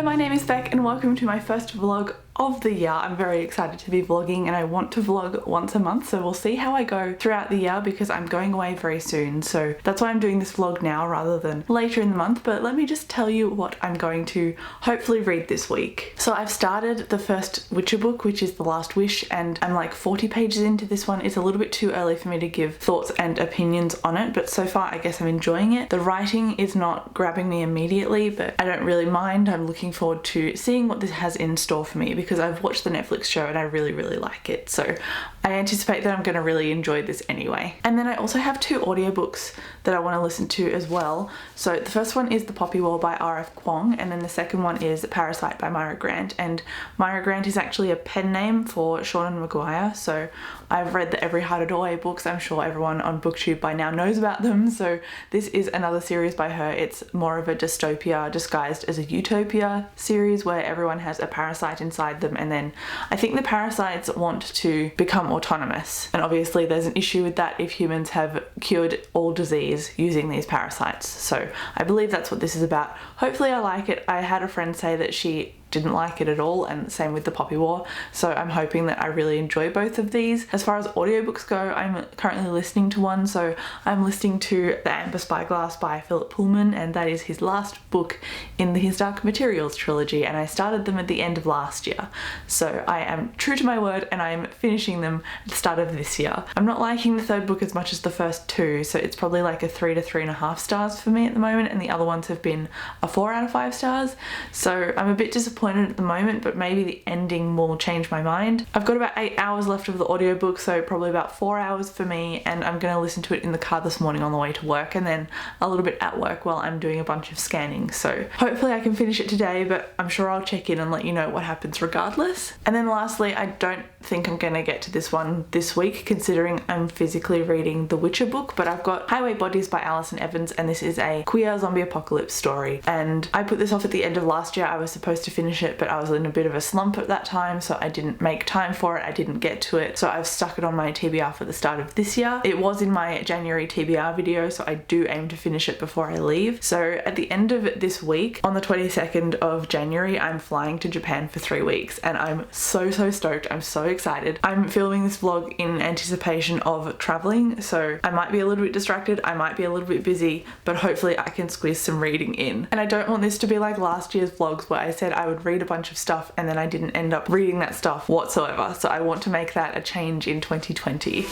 my name is Beck and welcome to my first vlog of the year. I'm very excited to be vlogging and I want to vlog once a month, so we'll see how I go throughout the year because I'm going away very soon, so that's why I'm doing this vlog now rather than later in the month. But let me just tell you what I'm going to hopefully read this week. So I've started the first Witcher book, which is The Last Wish, and I'm like 40 pages into this one. It's a little bit too early for me to give thoughts and opinions on it, but so far I guess I'm enjoying it. The writing is not grabbing me immediately, but I don't really mind. I'm looking forward to seeing what this has in store for me because I've watched the Netflix show and I really like it, so I anticipate that I'm going to really enjoy this anyway. And then I also have two audiobooks that I want to listen to as well. So the first one is The Poppy War by R.F. Kuang, and then the second one is Parasite by Myra Grant. And Myra Grant is actually a pen name for Seanan Maguire, so I've read the Every Heart Adore books. I'm sure everyone on BookTube by now knows about them, so this is another series by her. It's more of a dystopia disguised as a utopia series where everyone has a parasite inside them, and then I think the parasites want to become autonomous, and obviously there's an issue with that if humans have cured all disease using these parasites. So I believe that's what this is about. Hopefully I like it. I had a friend say that she didn't like it at all, and same with The Poppy War, so I'm hoping that I really enjoy both of these. As far as audiobooks go, I'm currently listening to one, so I'm listening to The Amber Spyglass by Philip Pullman, and that is his last book in His Dark Materials trilogy, and I started them at the end of last year, so I am true to my word and I'm finishing them at the start of this year. I'm not liking the third book as much as the first two, so it's probably like a 3 to 3.5 stars for me at the moment, and the other ones have been a 4 out of 5 stars, so I'm a bit disappointed at the moment, but maybe the ending will change my mind. I've got about 8 hours left of the audiobook, so probably about 4 hours for me, and I'm going to listen to it in the car this morning on the way to work, and then a little bit at work while I'm doing a bunch of scanning. So hopefully I can finish it today, but I'm sure I'll check in and let you know what happens regardless. And then lastly, I don't think I'm going to get to this one this week considering I'm physically reading the Witcher book, but I've got Highway Bodies by Alison Evans, and this is a queer zombie apocalypse story, and I put this off at the end of last year. I was supposed to finish it, but I was in a bit of a slump at that time, so I didn't make time for it. I didn't get to it, so I've stuck it on my TBR for the start of this year. It was in my January TBR video, so I do aim to finish it before I leave. So at the end of this week, on the 22nd of January, I'm flying to Japan for 3 weeks, and I'm so stoked. I'm so excited. I'm filming this vlog in anticipation of traveling, so I might be a little bit distracted, I might be a little bit busy, but hopefully I can squeeze some reading in. And I don't want this to be like last year's vlogs where I said I would read a bunch of stuff and then I didn't end up reading that stuff whatsoever, so I want to make that a change in 2020.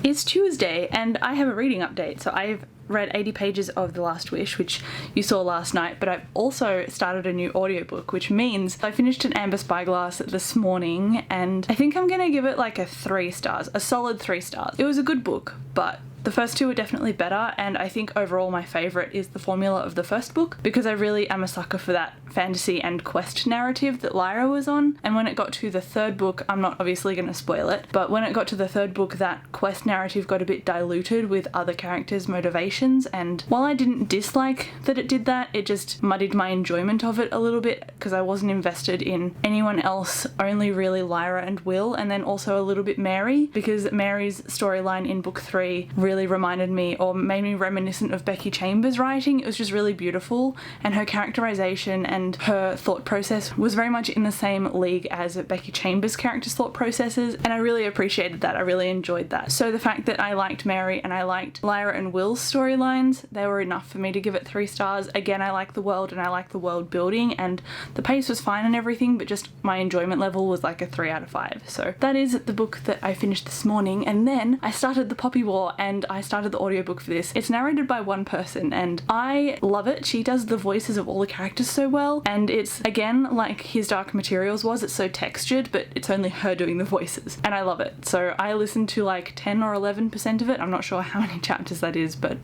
It's Tuesday and I have a reading update. So I've read 80 pages of The Last Wish, which you saw last night, but I've also started a new audiobook, which means I finished an Amber Spyglass this morning, and I think I'm gonna give it like a 3 stars, a solid 3 stars. It was a good book, but the first two were definitely better, and I think overall my favourite is the formula of the first book because I really am a sucker for that fantasy and quest narrative that Lyra was on. And when it got to the third book, I'm not obviously going to spoil it, but when it got to the third book, that quest narrative got a bit diluted with other characters' motivations, and while I didn't dislike that it did that, it just muddied my enjoyment of it a little bit because I wasn't invested in anyone else, only really Lyra and Will, and then also a little bit Mary, because Mary's storyline in book 3 really reminded me or made me reminiscent of Becky Chambers' writing. It was just really beautiful, and her characterization and her thought process was very much in the same league as Becky Chambers' character's thought processes, and I really appreciated that. I really enjoyed that. So the fact that I liked Mary and I liked Lyra and Will's storylines, they were enough for me to give it 3 stars. Again, I like the world and I like the world building, and the pace was fine and everything, but just my enjoyment level was like a 3 out of 5. So that is the book that I finished this morning, and then I started The Poppy War, and I started the audiobook for this. It's narrated by one person and I love it. She does the voices of all the characters so well, and it's again like His Dark Materials was. It's so textured, but it's only her doing the voices, and I love it. So I listened to like 10 or 11% of it. I'm not sure how many chapters that is, but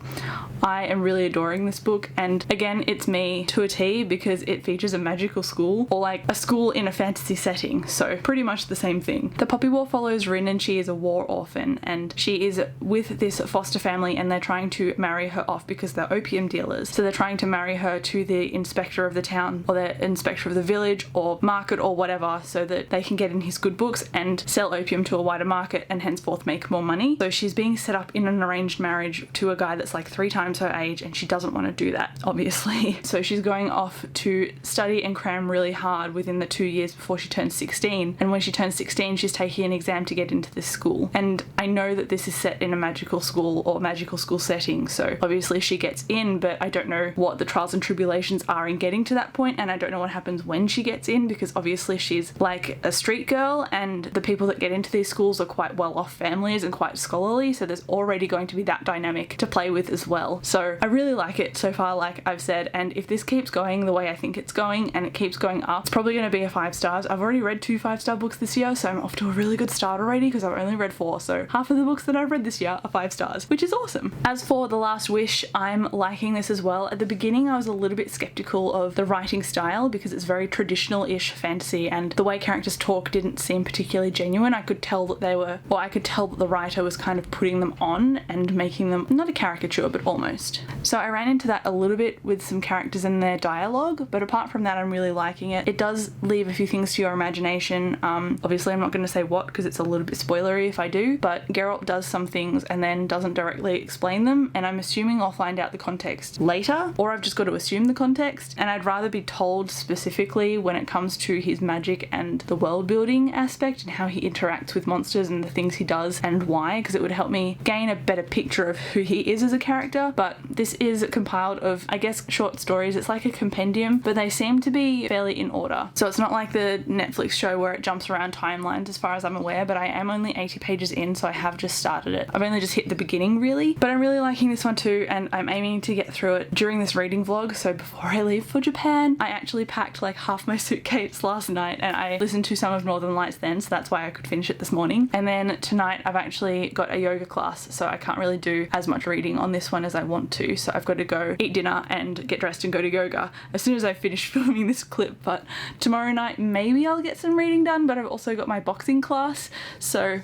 I am really adoring this book, and again it's me to a T because it features a magical school, or like a school in a fantasy setting, so pretty much the same thing. The Poppy War follows Rin, and she is a war orphan, and she is with this foster family and they're trying to marry her off because they're opium dealers. So they're trying to marry her to the inspector of the town or the inspector of the village or market or whatever, so that they can get in his good books and sell opium to a wider market and henceforth make more money. So she's being set up in an arranged marriage to a guy that's like 3 times her age, and she doesn't want to do that, obviously. So she's going off to study and cram really hard within the 2 years before she turns 16, and when she turns 16 she's taking an exam to get into this school. And I know that this is set in a magical school or magical school setting, so obviously she gets in, but I don't know what the trials and tribulations are in getting to that point, and I don't know what happens when she gets in, because obviously she's like a street girl and the people that get into these schools are quite well off families and quite scholarly, so there's already going to be that dynamic to play with as well. So I really like it so far, like I've said, and if this keeps going the way I think it's going and it keeps going up, it's probably going to be a 5 stars. I've already read 2 5-star books this year, so I'm off to a really good start already because I've only read 4, so half of the books that I've read this year are 5 stars, which is awesome. As for The Last Wish, I'm liking this as well. At the beginning I was a little bit skeptical of the writing style because it's very traditional-ish fantasy and the way characters talk didn't seem particularly genuine. I could tell that I could tell that the writer was kind of putting them on and making them not a caricature but almost. So I ran into that a little bit with some characters and their dialogue, but apart from that I'm really liking it. It does leave a few things to your imagination. Obviously I'm not going to say what because it's a little bit spoilery if I do, but Geralt does some things and then doesn't directly explain them, and I'm assuming I'll find out the context later, or I've just got to assume the context, and I'd rather be told specifically when it comes to his magic and the world building aspect and how he interacts with monsters and the things he does and why, because it would help me gain a better picture of who he is as a character. But this is compiled of, I guess, short stories. It's like a compendium, but they seem to be fairly in order. So it's not like the Netflix show where it jumps around timelines as far as I'm aware, but I am only 80 pages in, so I have just started it. I've only just hit the beginning really, but I'm really liking this one too, and I'm aiming to get through it during this reading vlog. So before I leave for Japan, I actually packed like half my suitcase last night and I listened to some of Northern Lights then, so that's why I could finish it this morning. And then tonight I've actually got a yoga class, so I can't really do as much reading on this one as I want to, so I've got to go eat dinner and get dressed and go to yoga as soon as I finish filming this clip. But tomorrow night maybe I'll get some reading done, but I've also got my boxing class, so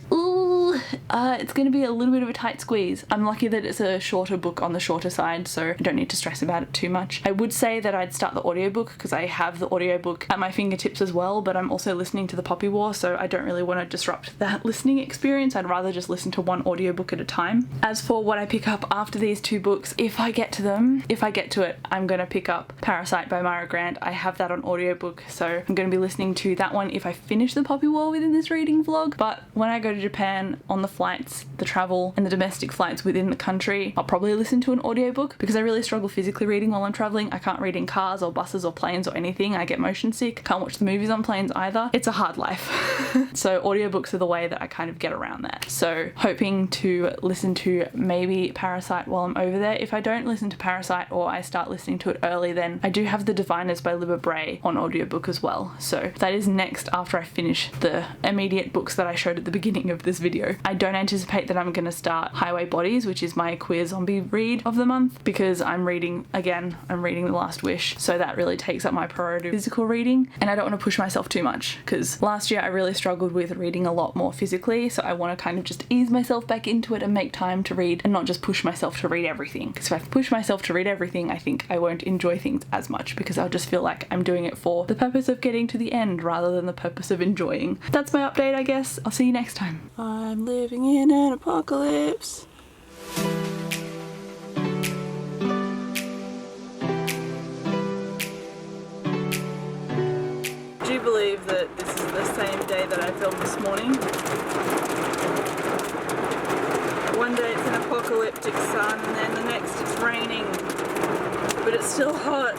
it's gonna be a little bit of a tight squeeze. I'm lucky that it's a shorter book on the shorter side, so I don't need to stress about it too much. I would say that I'd start the audiobook because I have the audiobook at my fingertips as well, but I'm also listening to the Poppy War, so I don't really want to disrupt that listening experience. I'd rather just listen to one audiobook at a time. As for what I pick up after these 2 books, if I get to it, I'm gonna pick up Parasite by Mara Grant. I have that on audiobook, so I'm gonna be listening to that one if I finish the Poppy War within this reading vlog. But when I go to Japan, on the flights, the travel and the domestic flights within the country, I'll probably listen to an audiobook because I really struggle physically reading while I'm traveling. I can't read in cars or buses or planes or anything. I get motion sick. Can't watch the movies on planes either. It's a hard life. So audiobooks are the way that I kind of get around that. So hoping to listen to maybe Parasite while I'm over there. If I don't listen to Parasite or I start listening to it early, then I do have The Diviners by Libba Bray on audiobook as well. So that is next after I finish the immediate books that I showed at the beginning of this video. I don't anticipate that I'm going to start Highway Bodies, which is my queer zombie read of the month, because I'm reading The Last Wish, so that really takes up my priority physical reading, and I don't want to push myself too much because last year I really struggled with reading a lot more physically, so I want to kind of just ease myself back into it and make time to read and not just push myself to read everything, because if I push myself to read everything I think I won't enjoy things as much because I'll just feel like I'm doing it for the purpose of getting to the end rather than the purpose of enjoying. That's my update, I guess. I'll see you next time. I'm living in an apocalypse. Do you believe that this is the same day that I filmed this morning? One day it's an apocalyptic sun and then the next it's raining, but it's still hot.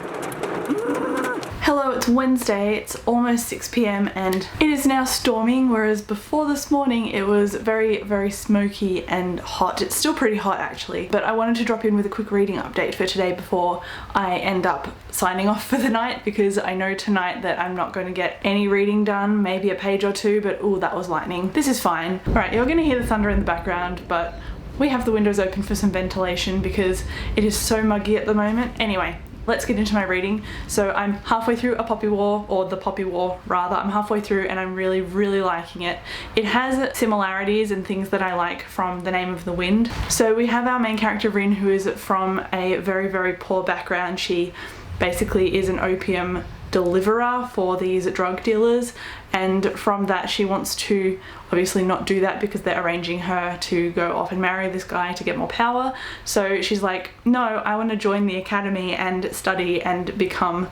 Hello, it's Wednesday, it's almost 6 p.m. and it is now storming, whereas before this morning it was very, very smoky and hot. It's still pretty hot actually, but I wanted to drop in with a quick reading update for today before I end up signing off for the night, because I know tonight that I'm not going to get any reading done, maybe a page or 2, but oh, that was lightning. This is fine. Alright, you're gonna hear the thunder in the background, but we have the windows open for some ventilation because it is so muggy at the moment. Anyway, let's get into my reading. So I'm halfway through A Poppy War, or The Poppy War rather. I'm halfway through and I'm really, really liking it. It has similarities and things that I like from The Name of the Wind. So we have our main character Rin, who is from a very, very poor background. She basically is an opium deliverer for these drug dealers, and from that she wants to obviously not do that because they're arranging her to go off and marry this guy to get more power. So she's like, no, I want to join the academy and study and become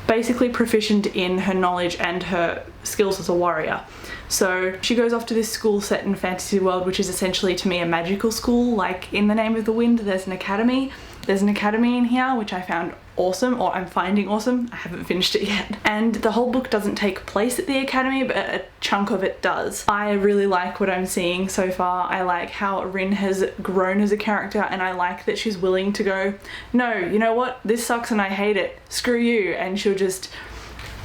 basically proficient in her knowledge and her skills as a warrior. So she goes off to this school set in fantasy world, which is essentially to me a magical school. Like in The Name of the Wind, there's an academy. There's an academy in here, which I found awesome, or I'm finding awesome. I haven't finished it yet. And the whole book doesn't take place at the academy, but a chunk of it does. I really like what I'm seeing so far. I like how Rin has grown as a character, and I like that she's willing to go, no, you know what? This sucks and I hate it. Screw you. And she'll just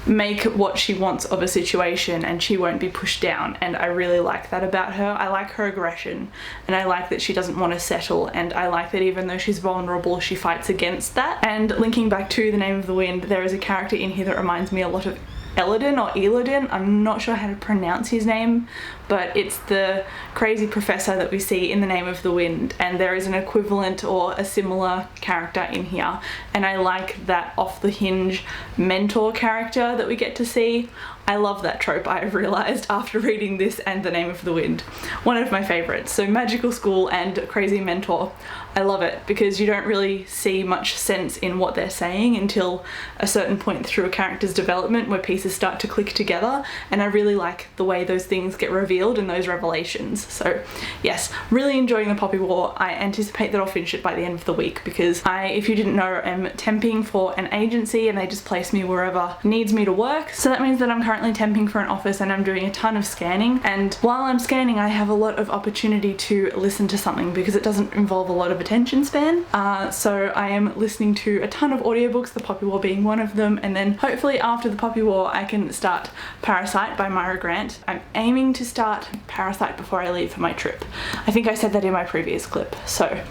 make what she wants of a situation and she won't be pushed down, and I really like that about her. I like her aggression, and I like that she doesn't want to settle, and I like that even though she's vulnerable she fights against that. And linking back to The Name of the Wind, there is a character in here that reminds me a lot of Elodin or Elodin, I'm not sure how to pronounce his name, but it's the crazy professor that we see in The Name of the Wind, and there is an equivalent or a similar character in here, and I like that off the hinge mentor character that we get to see. I love that trope, I've realised after reading this and The Name of the Wind. One of my favourites. So magical school and crazy mentor. I love it because you don't really see much sense in what they're saying until a certain point through a character's development where pieces start to click together, and I really like the way those things get revealed and those revelations. So yes, really enjoying The Poppy War. I anticipate that I'll finish it by the end of the week because I, if you didn't know, am temping for an agency and they just place me wherever needs me to work. So that means that I'm currently temping for an office and I'm doing a ton of scanning, and while I'm scanning I have a lot of opportunity to listen to something because it doesn't involve a lot of attention span. So I am listening to a ton of audiobooks, The Poppy War being one of them, and then hopefully after The Poppy War I can start Parasite by Myra Grant. I'm aiming to start Parasite before I leave for my trip. I think I said that in my previous clip, so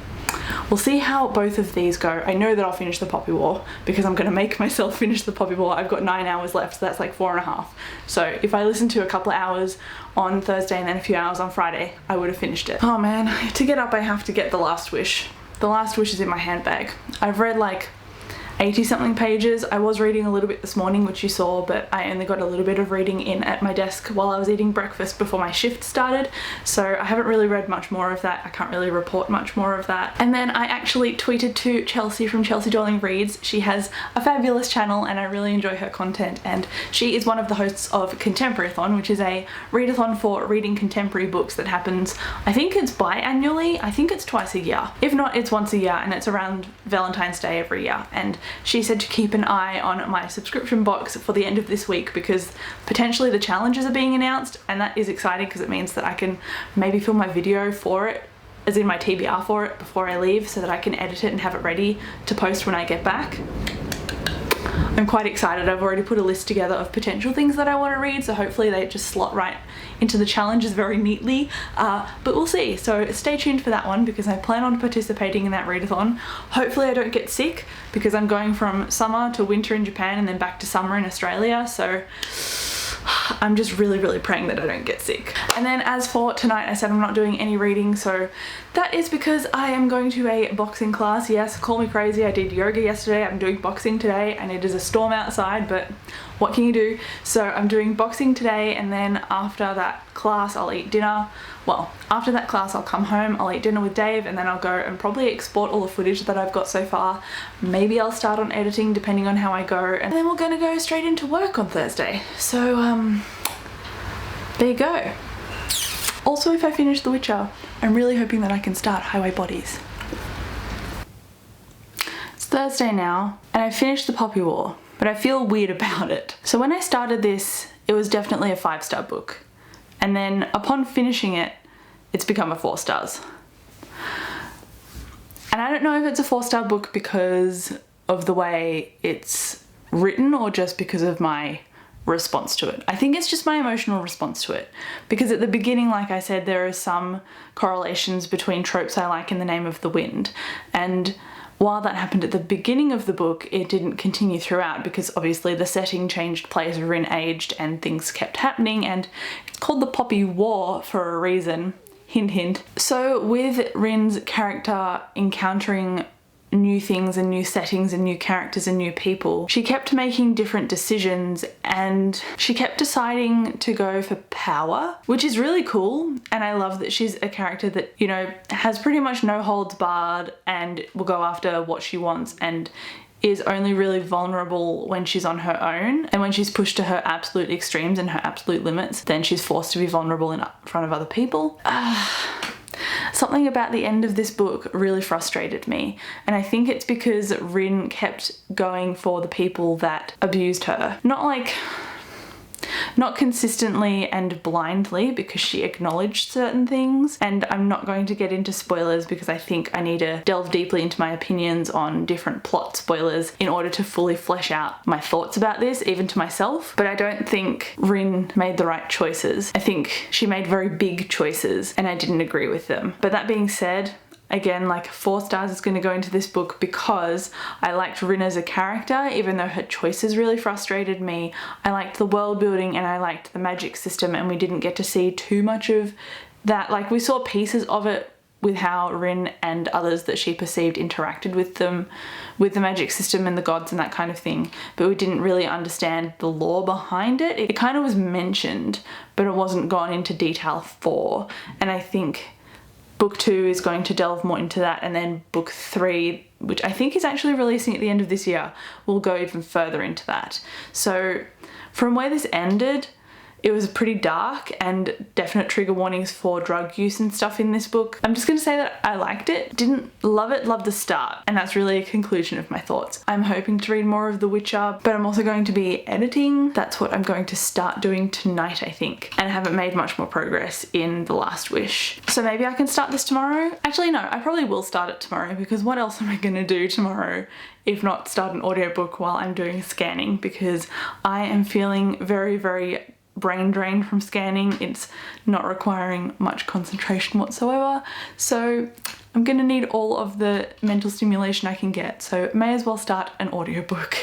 we'll see how both of these go. I know that I'll finish The Poppy War because I'm going to make myself finish The Poppy War. I've got 9 hours left, so that's like 4.5. So if I listen to a couple of hours on Thursday and then a few hours on Friday, I would have finished it. Oh man, to get up I have to get The Last Wish. The Last Wish is in my handbag. I've read like 80 something pages. I was reading a little bit this morning, which you saw, but I only got a little bit of reading in at my desk while I was eating breakfast before my shift started, so I haven't really read much more of that. I can't really report much more of that. And then I actually tweeted to Chelsea from Chelsea Darling Reads. She has a fabulous channel and I really enjoy her content, and she is one of the hosts of Contemporary-thon, which is a readathon for reading contemporary books that happens, I think it's biannually, I think it's twice a year. If not, it's once a year, and it's around Valentine's Day every year. And she said to keep an eye on my subscription box for the end of this week because potentially the challenges are being announced, and that is exciting because it means that I can maybe film my video for it, as in my TBR for it, before I leave, so that I can edit it and have it ready to post when I get back. I'm quite excited. I've already put a list together of potential things that I want to read, so hopefully they just slot right into the challenges very neatly, but we'll see. So stay tuned for that one because I plan on participating in that readathon. Hopefully I don't get sick because I'm going from summer to winter in Japan and then back to summer in Australia, so I'm just really praying that I don't get sick. And then as for tonight, I said I'm not doing any reading, so that is because I am going to a boxing class. Yes, call me crazy, I did yoga yesterday, I'm doing boxing today, and it is a storm outside, but what can you do? So I'm doing boxing today, and then after that class I'll eat dinner. Well, after that class I'll come home, I'll eat dinner with Dave, and then I'll go and probably export all the footage that I've got so far. Maybe I'll start on editing depending on how I go, and then we're gonna go straight into work on Thursday. So there you go. Also, if I finish The Witcher, I'm really hoping that I can start Highway Bodies. It's Thursday now, and I finished The Poppy War, but I feel weird about it. So when I started this, it was definitely a 5-star book. And then upon finishing it, it's become a 4 stars. And I don't know if it's a 4-star book because of the way it's written or just because of my response to it. I think it's just my emotional response to it, because at the beginning, like I said, there are some correlations between tropes I like in The Name of the Wind, and while that happened at the beginning of the book, it didn't continue throughout because obviously the setting changed, players Rin aged and things kept happening, and it's called the Poppy War for a reason. Hint, hint. So with Rin's character encountering new things and new settings and new characters and new people, she kept making different decisions and she kept deciding to go for power, which is really cool. And I love that she's a character that, you know, has pretty much no holds barred and will go after what she wants and is only really vulnerable when she's on her own, and when she's pushed to her absolute extremes and her absolute limits, then she's forced to be vulnerable in front of other people. Something about the end of this book really frustrated me, and I think it's because Rin kept going for the people that abused her. Not consistently and blindly, because she acknowledged certain things, and I'm not going to get into spoilers because I think I need to delve deeply into my opinions on different plot spoilers in order to fully flesh out my thoughts about this, even to myself. But I don't think Rin made the right choices. I think she made very big choices and I didn't agree with them. But that being said, again, like 4 stars is going to go into this book because I liked Rin as a character, even though her choices really frustrated me. I liked the world building and I liked the magic system, and we didn't get to see too much of that. Like, we saw pieces of it with how Rin and others that she perceived interacted with them, with the magic system and the gods and that kind of thing, but we didn't really understand the lore behind it. It kind of was mentioned, but it wasn't gone into detail for, and I think Book 2 is going to delve more into that, and then Book 3, which I think is actually releasing at the end of this year, will go even further into that. So from where this ended, it was pretty dark and definite trigger warnings for drug use and stuff in this book. I'm just going to say that I liked it. Didn't love it, loved the start, and that's really a conclusion of my thoughts. I'm hoping to read more of The Witcher, but I'm also going to be editing. That's what I'm going to start doing tonight, I think, and I haven't made much more progress in The Last Wish. So maybe I can start this tomorrow. Actually, no, I probably will start it tomorrow, because what else am I going to do tomorrow if not start an audiobook while I'm doing scanning, because I am feeling very, very brain drain from scanning. It's not requiring much concentration whatsoever, so I'm gonna need all of the mental stimulation I can get, so may as well start an audiobook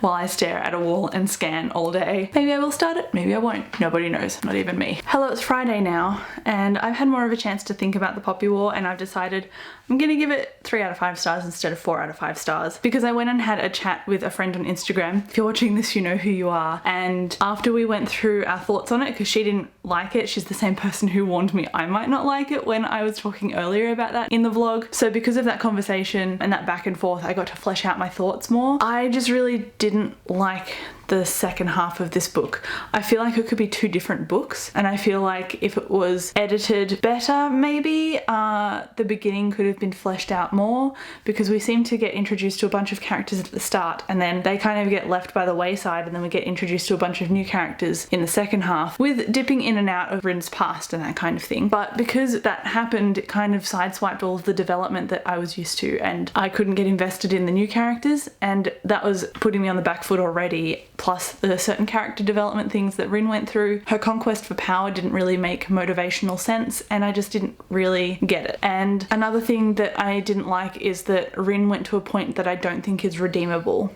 while I stare at a wall and scan all day. Maybe I will start it, maybe I won't. Nobody knows, not even me. Hello, it's Friday now, and I've had more of a chance to think about the Poppy War, and I've decided I'm gonna give it 3 out of 5 stars instead of 4 out of 5 stars, because I went and had a chat with a friend on Instagram. If you're watching this, you know who you are. And after we went through our thoughts on it, because she didn't like it, she's the same person who warned me I might not like it when I was talking earlier about that in the vlog. So because of that conversation and that back and forth, I got to flesh out my thoughts more. I just really didn't like the second half of this book. I feel like it could be 2 different books, and I feel like if it was edited better, maybe the beginning could have been fleshed out more, because we seem to get introduced to a bunch of characters at the start and then they kind of get left by the wayside, and then we get introduced to a bunch of new characters in the second half, with dipping in and out of Rin's past and that kind of thing. But because that happened, it kind of sideswiped all of the development that I was used to, and I couldn't get invested in the new characters, and that was putting me on the back foot already. Plus the certain character development things that Rin went through. Her conquest for power didn't really make motivational sense, and I just didn't really get it. And another thing that I didn't like is that Rin went to a point that I don't think is redeemable.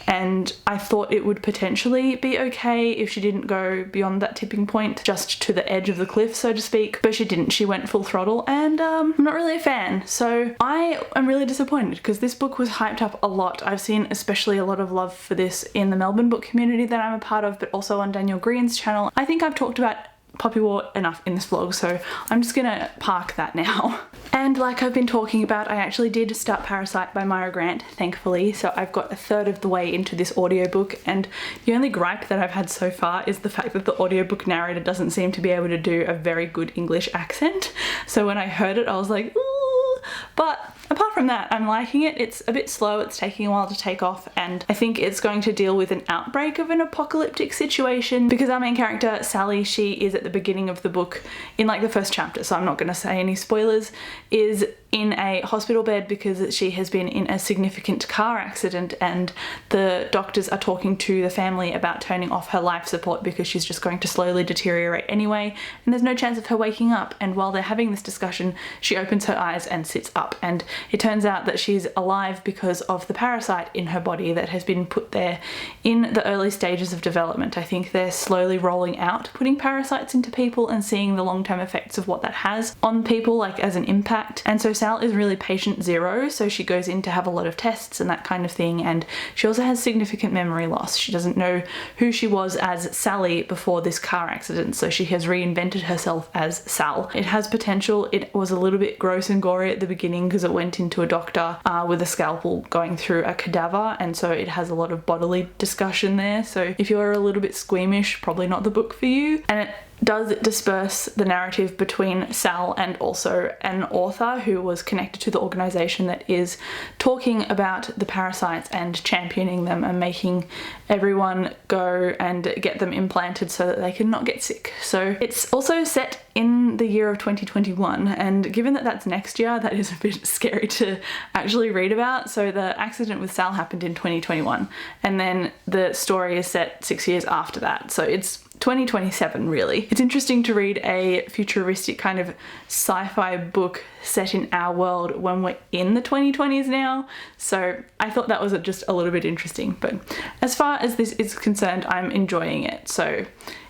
And I thought it would potentially be okay if she didn't go beyond that tipping point, just to the edge of the cliff, so to speak, but she didn't. She went full throttle, and I'm not really a fan. So I am really disappointed, because this book was hyped up a lot. I've seen especially a lot of love for this in the Melbourne book community that I'm a part of, but also on Daniel Green's channel. I think I've talked about Poppy War enough in this vlog, so I'm just gonna park that now. And like I've been talking about, I actually did start Parasite by Myra Grant, thankfully, so I've got 1/3 of the way into this audiobook, and the only gripe that I've had so far is the fact that the audiobook narrator doesn't seem to be able to do a very good English accent. So when I heard it, I was like, ooh, but apart from that, I'm liking it. It's a bit slow, it's taking a while to take off, and I think it's going to deal with an outbreak of an apocalyptic situation, because our main character, Sally, she is at the beginning of the book, in like the first chapter, so I'm not going to say any spoilers, is in a hospital bed because she has been in a significant car accident, and the doctors are talking to the family about turning off her life support because she's just going to slowly deteriorate anyway, and there's no chance of her waking up. And while they're having this discussion, she opens her eyes and sits up, and it turns out that she's alive because of the parasite in her body that has been put there in the early stages of development. I think they're slowly rolling out putting parasites into people and seeing the long-term effects of what that has on people, like as an impact. And so Sal is really patient zero, so she goes in to have a lot of tests and that kind of thing, and she also has significant memory loss. She doesn't know who she was as Sally before this car accident, so she has reinvented herself as Sal. It has potential. It was a little bit gross and gory at the beginning because it went into a doctor with a scalpel going through a cadaver, and so it has a lot of bodily discussion there. So if you're a little bit squeamish, probably not the book for you. And it does disperse the narrative between Sal and also an author who was connected to the organisation that is talking about the parasites and championing them and making everyone go and get them implanted so that they can not get sick. So it's also set in the year of 2021, and given that that's next year, that is a bit scary to actually read about. So the accident with Sal happened in 2021, and then the story is set 6 years after that. So it's 2027 really. It's interesting to read a futuristic kind of sci-fi book set in our world when we're in the 2020s now. So I thought that was just a little bit interesting. But as far as this is concerned, I'm enjoying it. So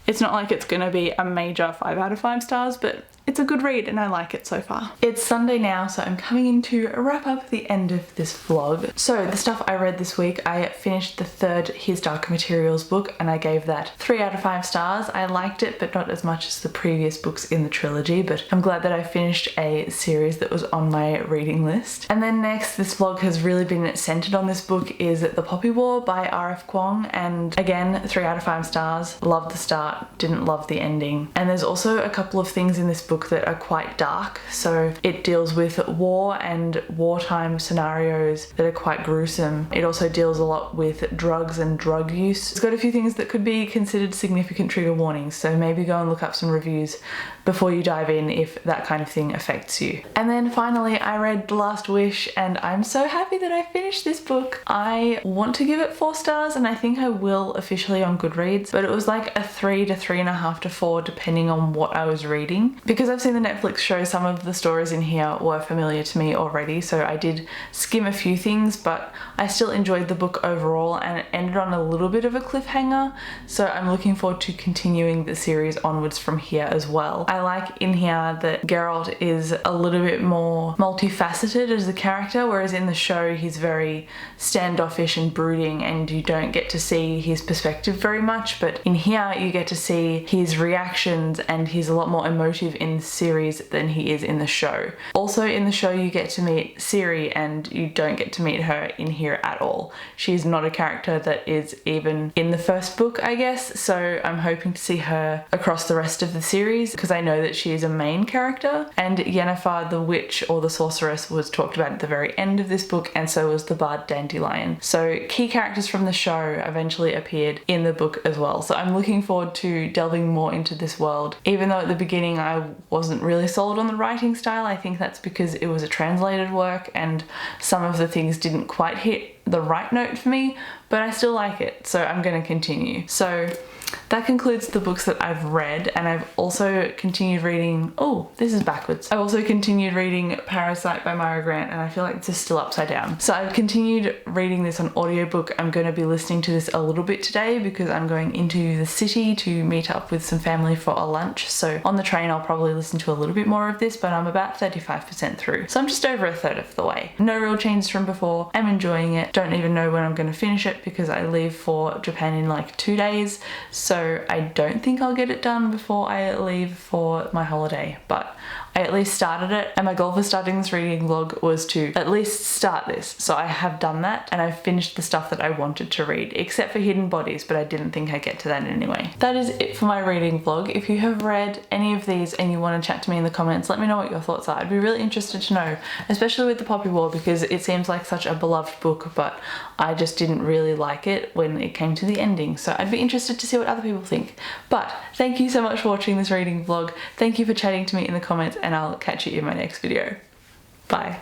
it's not like it's gonna be a major 5 out of 5 stars, but it's a good read and I like it so far. It's Sunday now, so I'm coming in to wrap up the end of this vlog. So the stuff I read this week, I finished the 3rd His Darker Materials book and I gave that 3 out of 5 stars. I liked it, but not as much as the previous books in the trilogy, but I'm glad that I finished a series that was on my reading list. And then next, this vlog has really been centered on this book, is The Poppy War by R.F. Kuang, and again, 3 out of 5 stars. Loved the start, didn't love the ending. And there's also a couple of things in this book that are quite dark. So it deals with war and wartime scenarios that are quite gruesome. It also deals a lot with drugs and drug use. It's got a few things that could be considered significant trigger warnings, so maybe go and look up some reviews before you dive in if that kind of thing affects you. And then finally, I read The Last Wish, and I'm so happy that I finished this book. I want to give it 4 stars, and I think I will officially on Goodreads, but it was like a 3 to 3.5 to 4 depending on what I was reading. Because I've seen the Netflix show, some of the stories in here were familiar to me already, so I did skim a few things, but I still enjoyed the book overall, and it ended on a little bit of a cliffhanger, so I'm looking forward to continuing the series onwards from here as well. I like in here that Geralt is a little bit more multifaceted as a character, whereas in the show he's very standoffish and brooding and you don't get to see his perspective very much, but in here you get to see his reactions and he's a lot more emotive in the series than he is in the show. Also in the show you get to meet Ciri and you don't get to meet her in here at all. She's not a character that is even in the first book, I guess, so I'm hoping to see her across the rest of the series because I know that she is a main character. And Yennefer the witch or the sorceress was talked about at the very end of this book, and so was the bard Dandelion. So key characters from the show eventually appeared in the book as well. So I'm looking forward to delving more into this world. Even though at the beginning I wasn't really sold on the writing style, I think that's because it was a translated work and some of the things didn't quite hit the right note for me, but I still like it, so I'm going to continue. So that concludes the books that I've read, and I've also continued reading, oh, this is backwards. I've also continued reading Parasite by Mara Grant, and I feel like this is still upside down. So I've continued reading this on audiobook. I'm going to be listening to this a little bit today because I'm going into the city to meet up with some family for a lunch. So on the train I'll probably listen to a little bit more of this, but I'm about 35% through. So I'm just over a third of the way. No real changes from before. I'm enjoying it. Don't even know when I'm going to finish it because I leave for Japan in like 2 days. So I don't think I'll get it done before I leave for my holiday, but I at least started it, and my goal for starting this reading vlog was to at least start this. So I have done that, and I've finished the stuff that I wanted to read, except for Hidden Bodies, but I didn't think I'd get to that anyway. That is it for my reading vlog. If you have read any of these and you want to chat to me in the comments, let me know what your thoughts are. I'd be really interested to know, especially with The Poppy War, because it seems like such a beloved book, but I just didn't really like it when it came to the ending. So I'd be interested to see what other people think. But thank you so much for watching this reading vlog. Thank you for chatting to me in the comments, and I'll catch you in my next video. Bye.